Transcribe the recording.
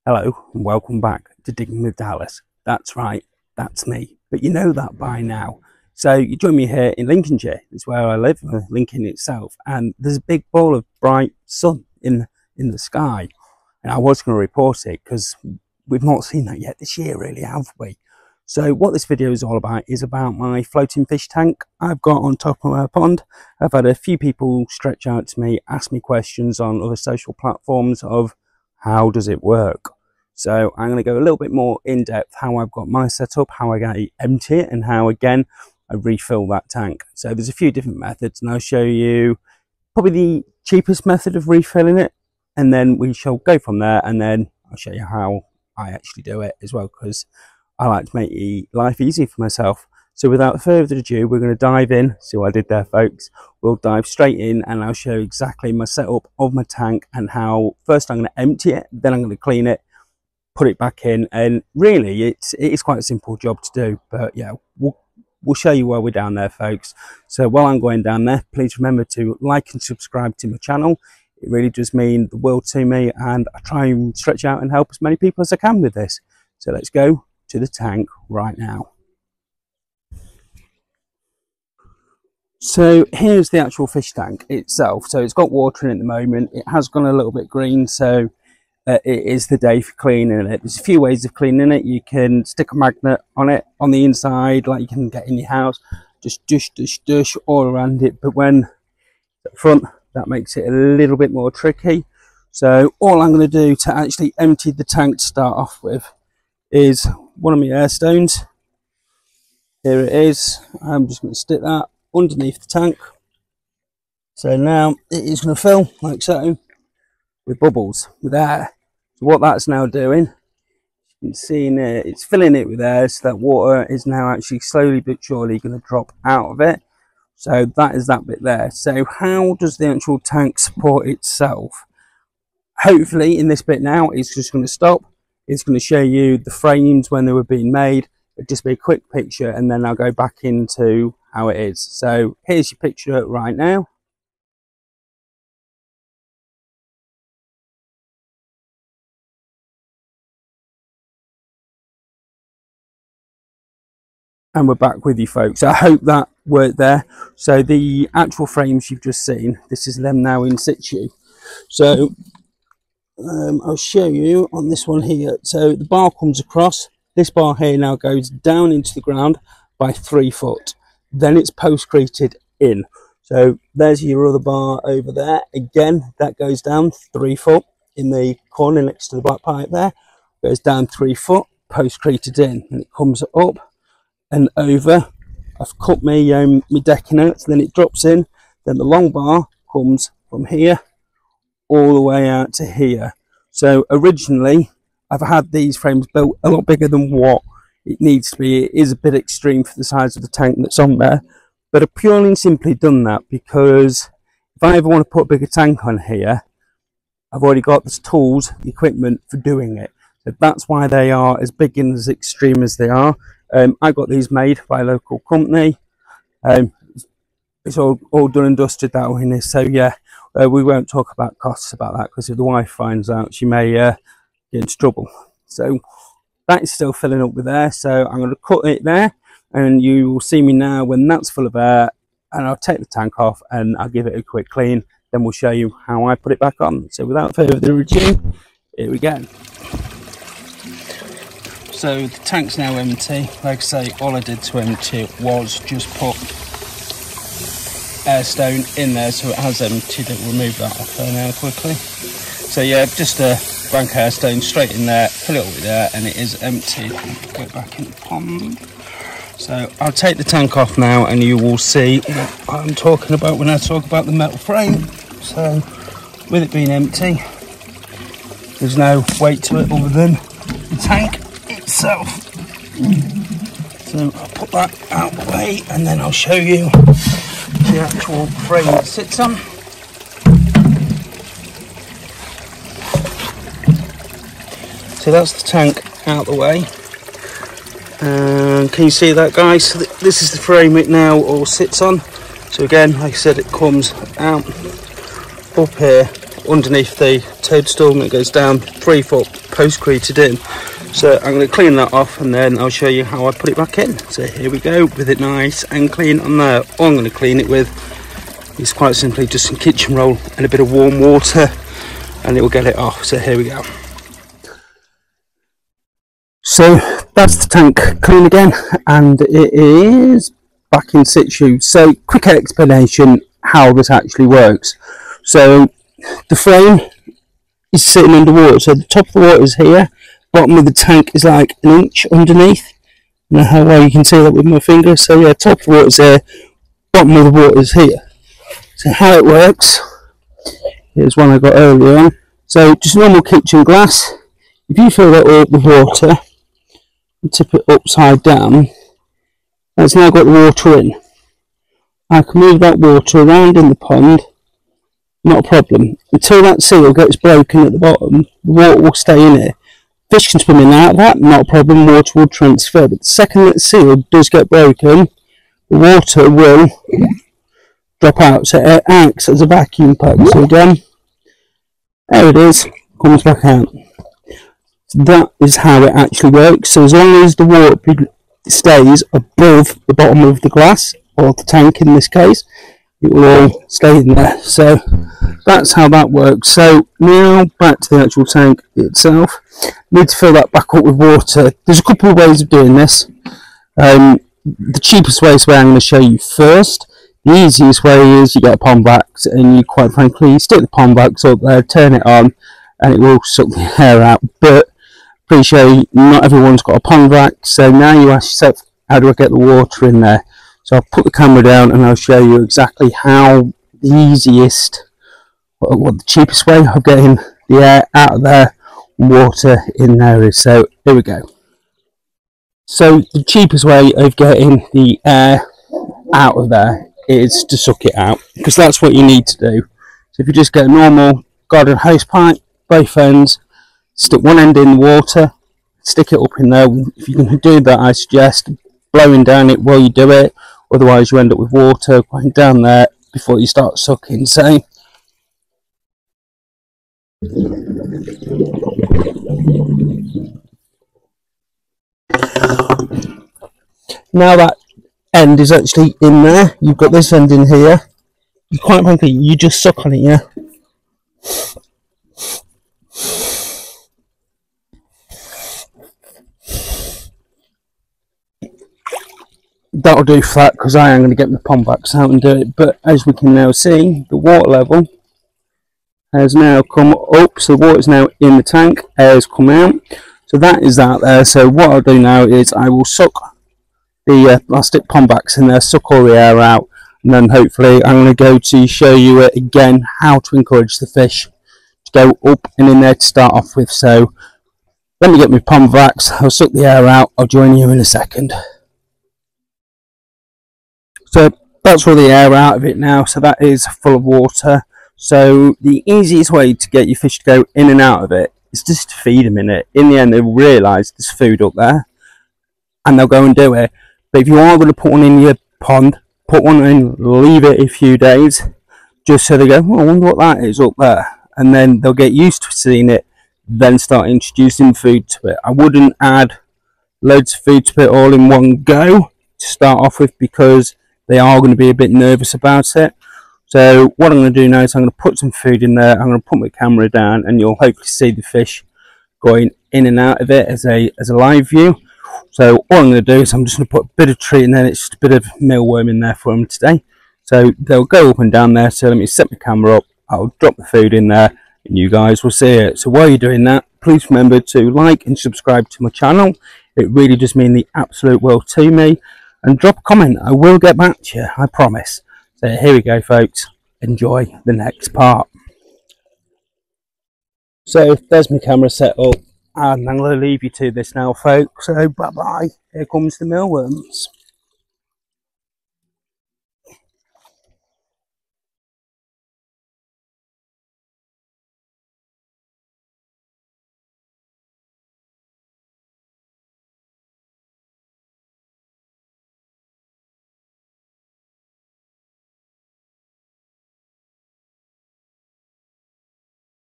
Hello and welcome back to Digging with Dallas. That's right, that's me. But you know that by now. So you join me here in Lincolnshire. It's where I live, Lincoln itself. And there's a big ball of bright sun in the sky. And I was going to report it because we've not seen that yet this year, really, have we? So what this video is all about is about my floating fish tank I've got on top of my pond. I've had a few people stretch out to me, ask me questions on other social platforms of how does it work. So I'm going to go a little bit more in depth how I've got my setup, how I empty it, and how again I refill that tank. So there's a few different methods, and I'll show you probably the cheapest method of refilling it, and then we shall go from there, and then I'll show you how I actually do it as well, because I like to make life easy for myself. So without further ado, we're going to dive in. See what I did there, folks? We'll dive straight in and I'll show you exactly my setup of my tank and how first I'm going to empty it, then I'm going to clean it, put it back in, and really it is quite a simple job to do. But yeah, we'll show you while we're down there, folks. So while I'm going down there, please remember to like and subscribe to my channel. It really does mean the world to me, and I try and stretch out and help as many people as I can with this. So let's go to the tank right now. So here's the actual fish tank itself. So it's got water in it at the moment. It has gone a little bit green, so it is the day for cleaning it. There's a few ways of cleaning it. You can stick a magnet on it on the inside, like you can get in your house, just dush all around it. But when at the front, that makes it a little bit more tricky. So all I'm going to do to actually empty the tank to start off with is one of my air stones. Here it is. I'm just going to stick that underneath the tank. So now it is going to fill like so with bubbles, with air. So what that's now doing, you can see in there, it's filling it with air, so that water is now actually slowly but surely going to drop out of it. So that is that bit there. So how does the actual tank support itself? Hopefully in this bit now it's just going to stop. It's going to show you the frames when they were being made. It'll just be a quick picture, and then I'll go back into how it is. So here's your picture right now. And we're back with you, folks. I hope that worked there. So the actual frames you've just seen, this is them now in situ. So I'll show you on this one here. So the bar comes across. This bar here now goes down into the ground by 3 foot. Then it's postcreted in. So there's your other bar over there. Again, that goes down 3 foot in the corner next to the black pipe there. Goes down 3 foot, postcreted in, and it comes up and over. I've cut my decking out, so then it drops in. Then the long bar comes from here all the way out to here. So originally I've had these frames built a lot bigger than what it needs to be. It is a bit extreme for the size of the tank that's on there, but I've purely and simply done that because if I ever want to put a bigger tank on here, I've already got the tools, the equipment for doing it. So that's why they are as big and as extreme as they are. I got these made by a local company. It's all done and dusted that way. So yeah, we won't talk about costs about that, because if the wife finds out, she may get into trouble. So that is still filling up with air. So I'm going to cut it there, and you will see me now when that's full of air, and I'll take the tank off and I'll give it a quick clean. Then we'll show you how I put it back on. So without further ado, here we go. So the tank's now empty. Like I say, all I did to empty it was just put air stone in there, so it has emptied it. Remove that off there now quickly. So yeah, just a blank air stone straight in there, fill it up with air, and it is empty. Go back in the pond. So I'll take the tank off now, and you will see what I'm talking about when I talk about the metal frame. So with it being empty, there's no weight to it other than the tank itself. So I'll put that out of the way, and then I'll show you the actual frame it sits on. So that's the tank out the way. And can you see that, guys? So this is the frame it now all sits on. So again, like I said, it comes out up here underneath the toadstool that goes down 3 foot post-created in. So I'm going to clean that off and then I'll show you how I put it back in. So here we go, with it nice and clean on there. All I'm going to clean it with is quite simply just some kitchen roll and a bit of warm water, and it will get it off. So here we go. So that's the tank clean again, and it is back in situ. So quick explanation how this actually works. So the frame is sitting underwater, so the top of the water is here, bottom of the tank is like an inch underneath. I don't know how well you can see that with my finger. So yeah, top of the water is there, bottom of the water is here. So how it works, here's one I got earlier on. So just normal kitchen glass. If you fill that up with water and tip it upside down, that's now got the water in. I can move that water around in the pond, not a problem. Until that seal gets broken at the bottom, the water will stay in it. Fish can swim in and out of that, not a problem, water will transfer. But the second that seal does get broken, the water will drop out, so it acts as a vacuum pack. So again, there it is, comes back out. So that is how it actually works. So as long as the water stays above the bottom of the glass, or the tank in this case, it will all stay in there. So that's how that works. So now back to the actual tank itself. Need to fill that back up with water. There's a couple of ways of doing this. The cheapest way is the way I'm going to show you first. The easiest way is you get a pond vac and you quite frankly stick the pond vacs up there, turn it on, and it will suck the air out. But appreciate not everyone's got a pond vac, so now you ask yourself, how do I get the water in there? So I'll put the camera down and I'll show you exactly how the easiest, what the cheapest way of getting the air out of there, water in there is. So here we go. So the cheapest way of getting the air out of there is to suck it out, because that's what you need to do. So if you just get a normal garden hose pipe, both ends, stick one end in the water, stick it up in there. If you can do that, I suggest blowing down it while you do it, otherwise you end up with water going down there before you start sucking. So now that end is actually in there, you've got this end in here, you quite frankly, you just suck on it, yeah. That'll do for that, because I am going to get my pond vacs out and do it. But as we can now see, the water level has now come up, so the water is now in the tank, air has come out, so that is out there. So what I'll do now is I will suck the plastic pond vacs in there, suck all the air out, and then hopefully I'm going to go to show you it again, how to encourage the fish to go up and in there to start off with. So let me get my pond vacs, I'll suck the air out, I'll join you in a second. So that's all the air out of it now, so that is full of water. So the easiest way to get your fish to go in and out of it is just to feed them in it. In the end, they'll realise there's food up there and they'll go and do it. But if you are going to put one in your pond, put one in, leave it a few days, just so they go, oh, I wonder what that is up there. And then they'll get used to seeing it, then start introducing food to it. I wouldn't add loads of food to it all in one go to start off with, because they are going to be a bit nervous about it. So what I'm going to do now is I'm going to put some food in there, I'm going to put my camera down, and you'll hopefully see the fish going in and out of it as a live view. So all I'm going to do is I'm just going to put a bit of treat in there. It's just a bit of mealworm in there for them today. So they'll go up and down there. So let me set my camera up, I'll drop the food in there, and you guys will see it. So while you're doing that, please remember to like and subscribe to my channel. It really does mean the absolute world to me. And drop a comment, I will get back to you, I promise. So here we go, folks, enjoy the next part. So there's my camera set up, and I'm going to leave you to this now, folks. So bye bye, here comes the mealworms.